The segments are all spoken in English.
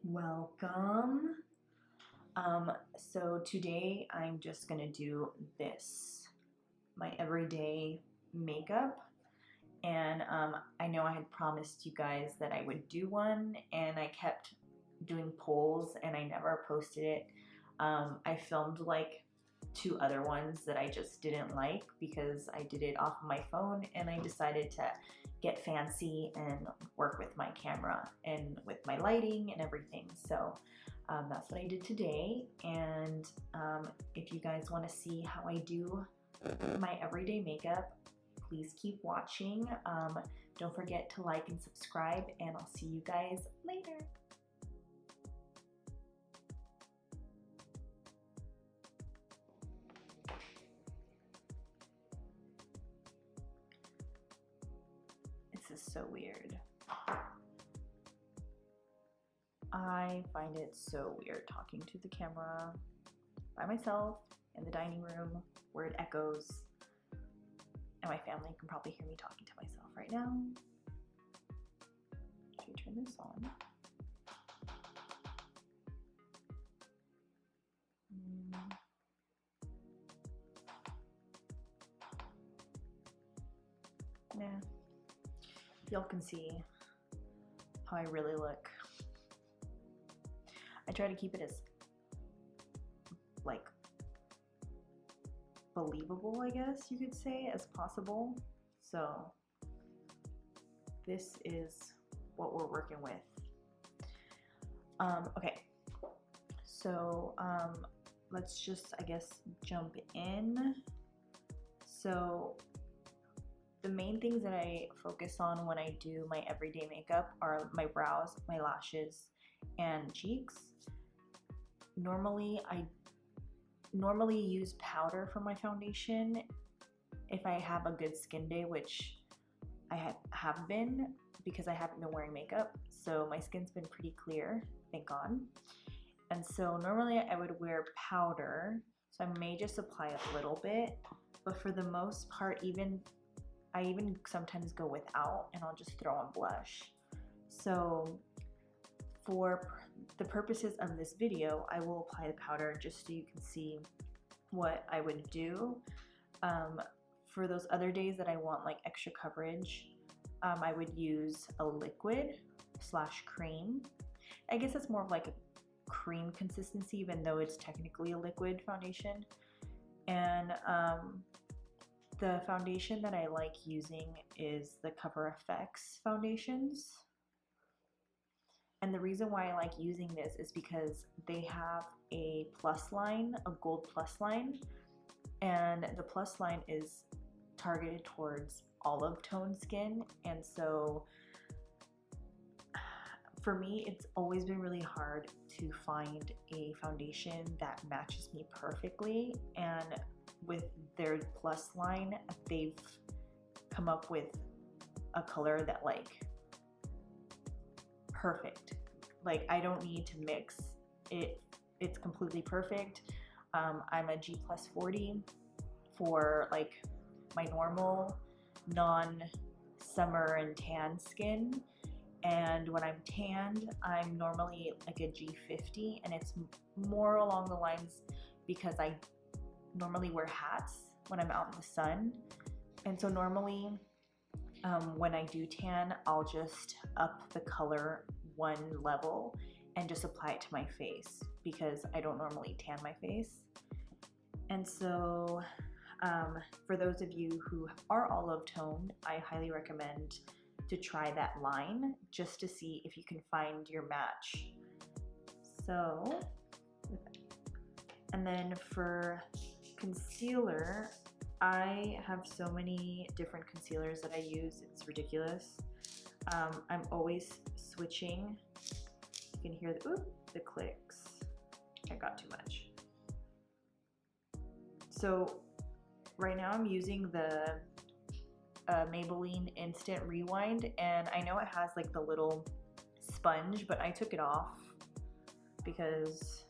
Welcome. So today I'm just gonna do this, my everyday makeup. And I know I had promised you guys that I would do one, and I kept doing polls and I never posted it. I filmed like 2 other ones that I just didn't like because I did it off of my phone, and I decided to get fancy and work with my camera and with my lighting and everything. So that's what I did today. And if you guys want to see how I do my everyday makeup, please keep watching. Don't forget to like and subscribe, and I'll see you guys later. This is so weird. I find it so weird talking to the camera by myself in the dining room where it echoes, and my family can probably hear me talking to myself right now. Should we turn this on? Nah. Y'all can see how I really look. I try to keep it as like believable, I guess you could say, as possible. So this is what we're working with. Okay, so let's just, I guess, jump in. So the main things that I focus on when I do my everyday makeup are my brows, my lashes, and cheeks. I normally use powder for my foundation if I have a good skin day, which I have been, because I haven't been wearing makeup. So my skin's been pretty clear, thank God. And so normally I would wear powder, so I may just apply a little bit, but for the most part, I even sometimes go without, and I'll just throw on blush. So for the purposes of this video, I will apply the powder just so you can see what I would do. For those other days that I want like extra coverage, I would use a liquid / cream. I guess it's more of like a cream consistency, even though it's technically a liquid foundation. And the foundation that I like using is the Cover FX foundations. And the reason why I like using this is because they have a plus line, a gold plus line, and the plus line is targeted towards olive tone skin. And so for me, it's always been really hard to find a foundation that matches me perfectly, and with their plus line, they've come up with a color that like perfect. Like I don't need to mix it. It's completely perfect. I'm a G+40 for like my normal non-summer and tan skin. And when I'm tanned, I'm normally like a G50, and it's more along the lines because I normally wear hats when I'm out in the sun. And so normally when I do tan, I'll just up the color 1 level and just apply it to my face, because I don't normally tan my face. And so for those of you who are olive tone, I highly recommend to try that line just to see if you can find your match. So, and then for concealer, I have so many different concealers that I use, it's ridiculous. I'm always switching. You can hear the clicks. I got too much. So right now I'm using the Maybelline Instant Rewind, and I know it has like the little sponge, but I took it off because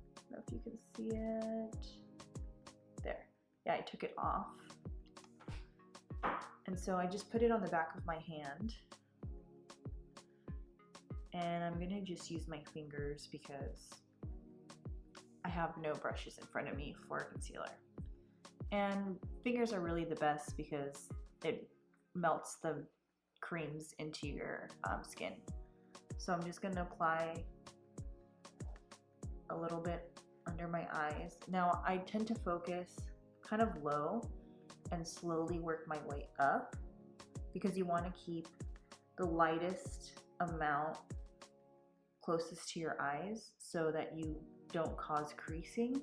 I don't know if you can see it there. Yeah, I took it off, and so I just put it on the back of my hand And I'm gonna just use my fingers because I have no brushes in front of me for concealer. And fingers are really the best because it melts the creams into your skin. So I'm just gonna apply a little bit under my eyes. Now I tend to focus kind of low and slowly work my way up because you want to keep the lightest amount closest to your eyes so that you don't cause creasing.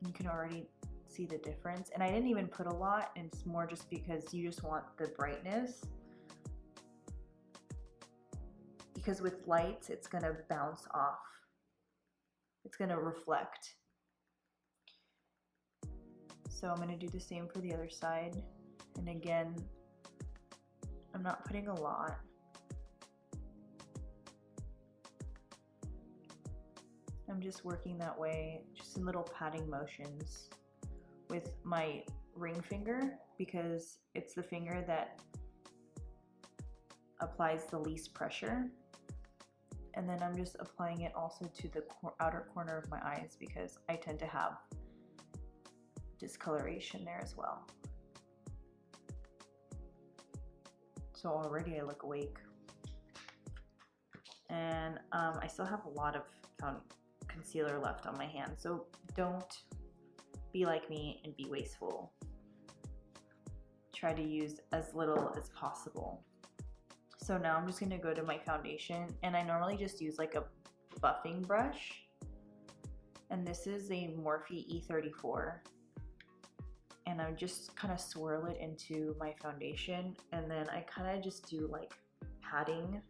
You can already see the difference, and I didn't even put a lot, and it's more just because you just want the brightness, because with lights it's gonna bounce off, it's gonna reflect. So I'm gonna do the same for the other side, and again, I'm not putting a lot. I'm just working that way, just in little patting motions with my ring finger because it's the finger that applies the least pressure. And then I'm just applying it also to the outer corner of my eyes because I tend to have discoloration there as well. So already I look awake. And I still have a lot of concealer left on my hand, so don't be like me and be wasteful. Try to use as little as possible. So now I'm just gonna go to my foundation, and I normally just use like a buffing brush, and this is a Morphe E34, and I just kind of swirl it into my foundation, and then I kind of just do like patting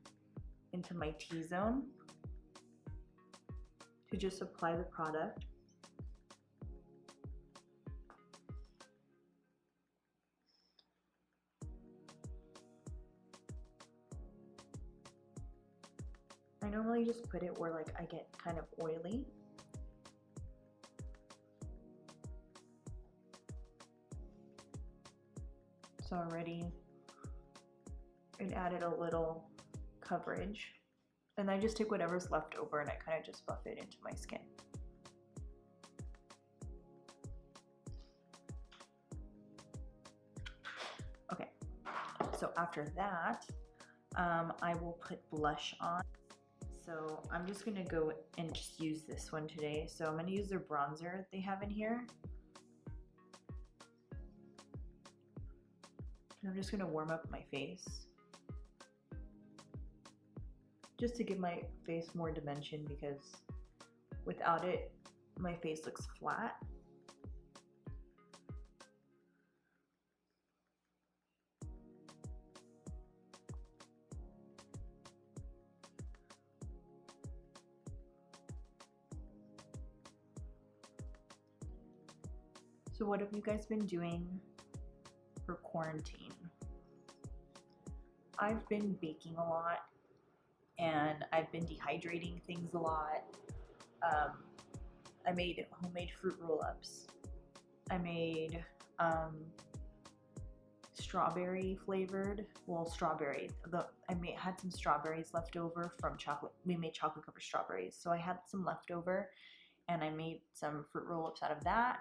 into my T-zone to just apply the product. I normally just put it where like I get kind of oily. So already it added a little coverage. And I just take whatever's left over and I kind of just buff it into my skin. Okay, so after that, I will put blush on. So I'm just gonna go and just use this one today. So I'm gonna use their bronzer that they have in here. And I'm just gonna warm up my face, just to give my face more dimension, because without it, my face looks flat. So what have you guys been doing for quarantine? I've been baking a lot, and I've been dehydrating things a lot. I made homemade fruit roll-ups. I made strawberry flavored, well, strawberry. Had some strawberries left over from chocolate. We made chocolate covered strawberries, so I had some left over, and I made some fruit roll-ups out of that.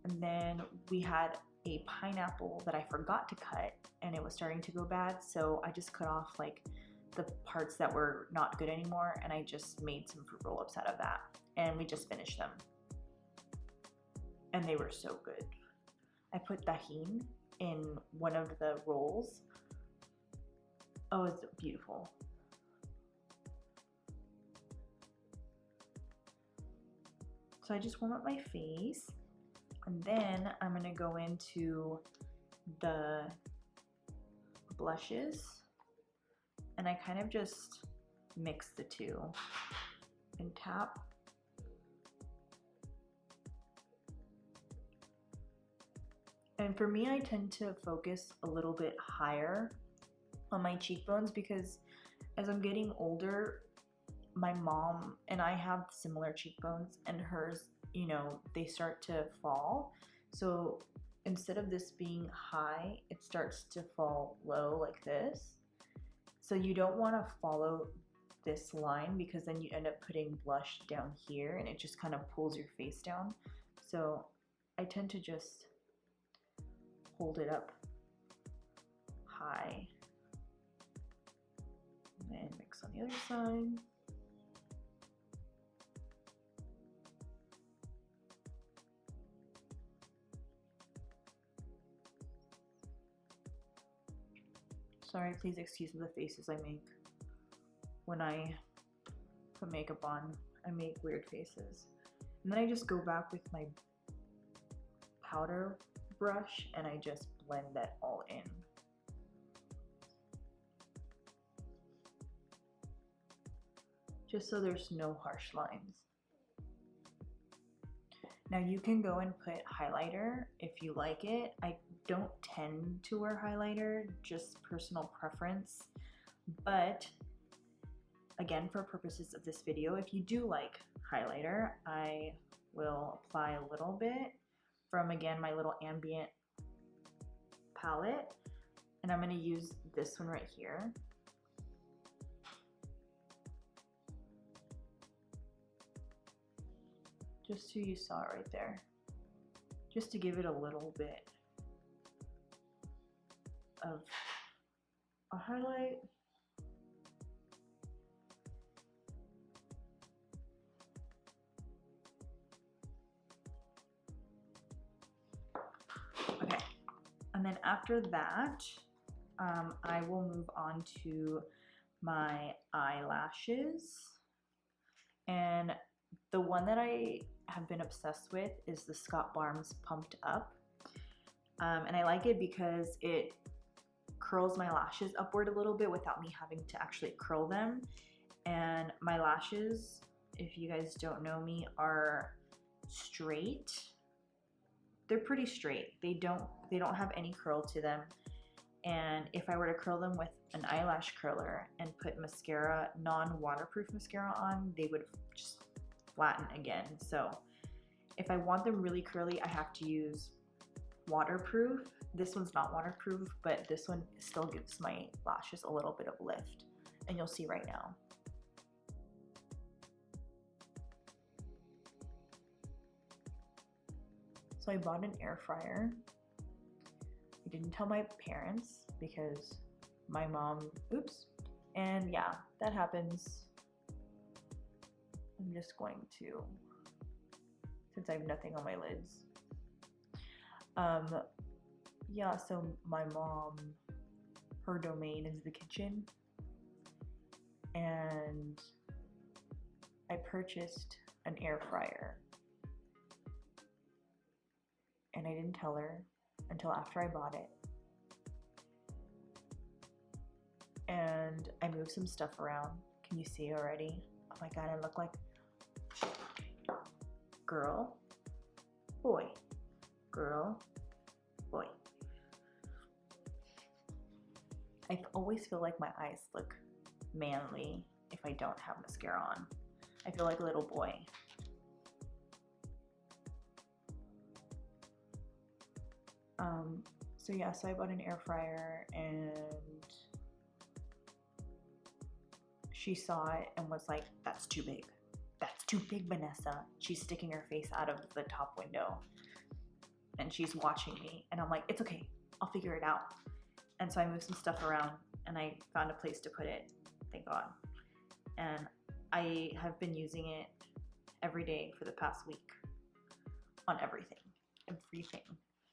And then we had a pineapple that I forgot to cut, and it was starting to go bad, so I just cut off like the parts that were not good anymore, and I just made some fruit roll-ups out of that, and we just finished them, and they were so good. I put tahini in one of the rolls. Oh, it's beautiful. So I just warm up my face, and then I'm gonna go into the blushes, and I kind of just mix the two and tap. And for me, I tend to focus a little bit higher on my cheekbones because as I'm getting older, my mom and I have similar cheekbones, and hers, you know, they start to fall. So instead of this being high, it starts to fall low like this. So you don't want to follow this line because then you end up putting blush down here and it just kind of pulls your face down. So I tend to just hold it up high and then mix on the other side. Sorry, please excuse the faces I make when I put makeup on. I make weird faces. And then I just go back with my powder brush and I just blend that all in. Just so there's no harsh lines. Now you can go and put highlighter if you like it. I don't tend to wear highlighter, just personal preference. But again, for purposes of this video, if you do like highlighter, I will apply a little bit from, again, my little ambient palette. And I'm gonna use this one right here. Just so you saw it right there. Just to give it a little bit of a highlight. Okay, and then after that, I will move on to my eyelashes. And the one that I have been obsessed with is the Scott Barnes Pumped Up. And I like it because it curls my lashes upward a little bit without me having to actually curl them. And my lashes, if you guys don't know me, are straight. They're pretty straight. They don't have any curl to them. And if I were to curl them with an eyelash curler and put mascara, non-waterproof mascara on, they would just flatten again. So if I want them really curly, I have to use waterproof. This one's not waterproof, but this one still gives my lashes a little bit of lift, and you'll see right now. So I bought an air fryer. I didn't tell my parents because my mom, oops, and yeah, that happens. I'm just going to, since I have nothing on my lids. Yeah, so my mom, her domain is the kitchen, and I purchased an air fryer, and I didn't tell her until after I bought it. And I moved some stuff around. Can you see already? Oh my god, I look like girl, boy, girl, boy. I always feel like my eyes look manly if I don't have mascara on. I feel like a little boy. So yeah, so I bought an air fryer and she saw it and was like, that's too big. That's too big, Vanessa. She's sticking her face out of the top window and she's watching me. And I'm like, it's okay, I'll figure it out. And so I moved some stuff around and I found a place to put it, thank God. And I have been using it every day for the past week on everything.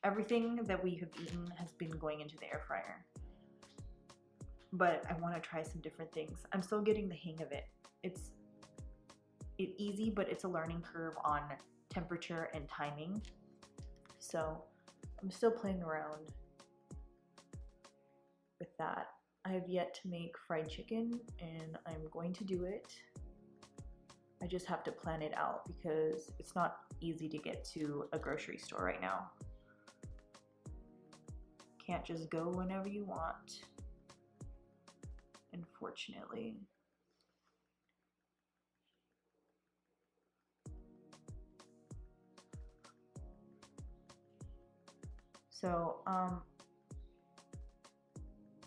Everything that we have eaten has been going into the air fryer. But I want to try some different things. I'm still getting the hang of it. It's easy, but it's a learning curve on temperature and timing. So I'm still playing around with that. I have yet to make fried chicken and I'm going to do it. I just have to plan it out because it's not easy to get to a grocery store right now. Can't just go whenever you want, unfortunately. So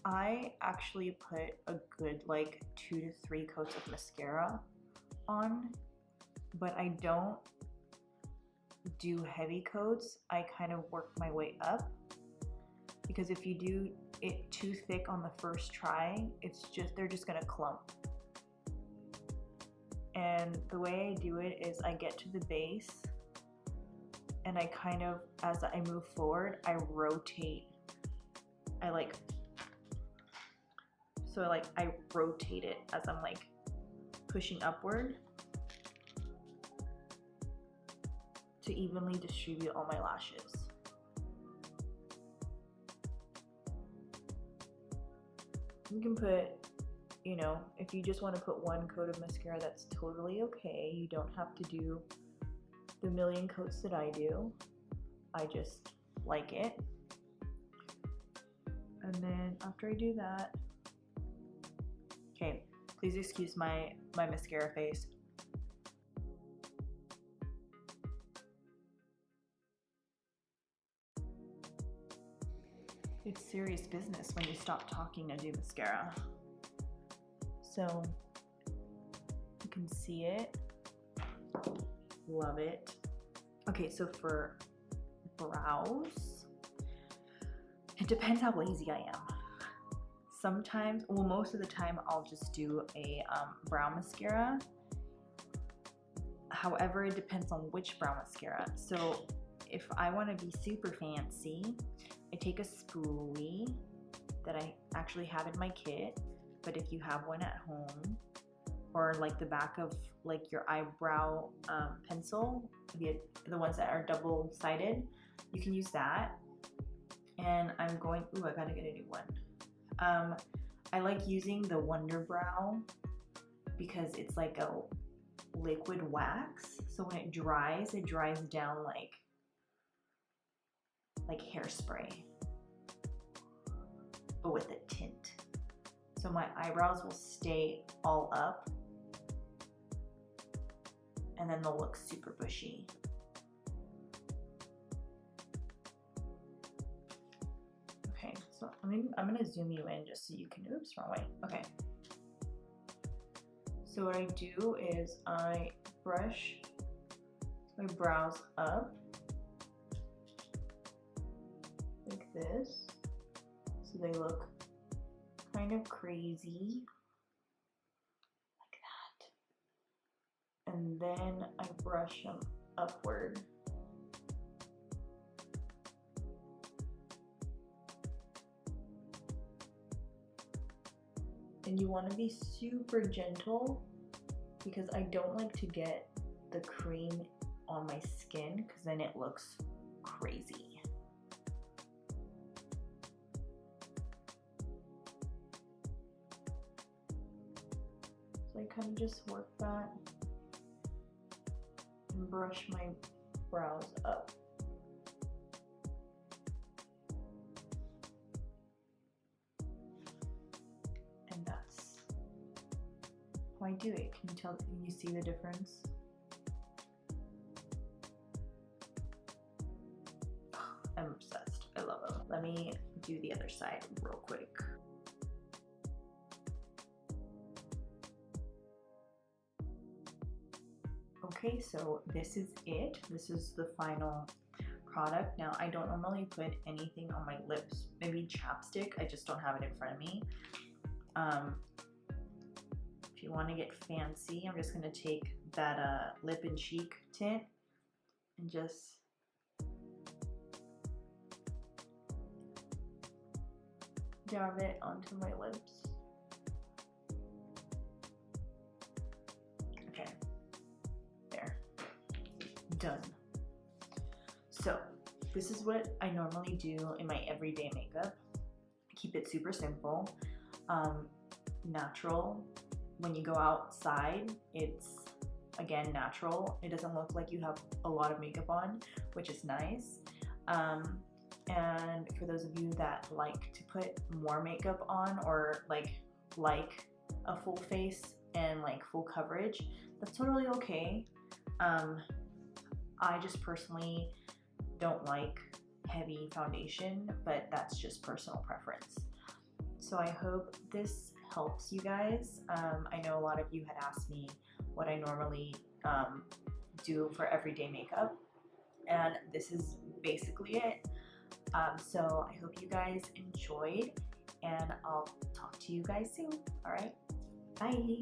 I actually put a good like 2 to 3 coats of mascara on, but I don't do heavy coats. I kind of work my way up, because if you do it too thick on the first try, they're just gonna clump. And the way I do it is I get to the base and I kind of, as I move forward, I rotate. I rotate it as I'm like pushing upward to evenly distribute all my lashes. You can put, you know, if you just want to put 1 coat of mascara, that's totally okay. You don't have to do the million coats that I do. I just like it. And then after I do that, okay, please excuse my mascara face. It's serious business when you stop talking and do mascara. So you can see it. Love it. Okay, so for brows, it depends how lazy I am. Sometimes, well, most of the time I'll just do a brow mascara. However, it depends on which brow mascara. So if I want to be super fancy, I take a spoolie that I actually have in my kit, but if you have one at home, or like the back of like your eyebrow pencil, the ones that are double-sided, you can use that. And I'm going, ooh, I gotta get a new one. I like using the Wonder Brow because it's like a liquid wax, so when it dries down like hairspray, but with a tint. So my eyebrows will stay all up and then they'll look super bushy. Okay, so I'm gonna zoom you in just so you can, oops, wrong way. Okay. So what I do is I brush my brows up like this, so they look kind of crazy, like that. And then I brush them upward. And you want to be super gentle because I don't like to get the cream on my skin because then it looks crazy. So I kind of just work that and brush my brows up. And that's how I do it. Can you tell? Can you see the difference? I'm obsessed. I love them. Let me do the other side real quick. Okay, so this is it. This is the final product. Now, I don't normally put anything on my lips. Maybe chapstick. I just don't have it in front of me. If you want to get fancy, I'm just going to take that lip and cheek tint and just dab it onto my lips. Okay, there, done. So this is what I normally do in my everyday makeup. Keep it super simple, natural. When you go outside, it's again natural. It doesn't look like you have a lot of makeup on, which is nice. And for those of you that like to put more makeup on, or like a full face and like full coverage, that's totally okay. I just personally don't like heavy foundation, but that's just personal preference. So I hope this helps you guys. I know a lot of you had asked me what I normally do for everyday makeup, and this is basically it. So I hope you guys enjoyed, and I'll talk to you guys soon. All right, bye.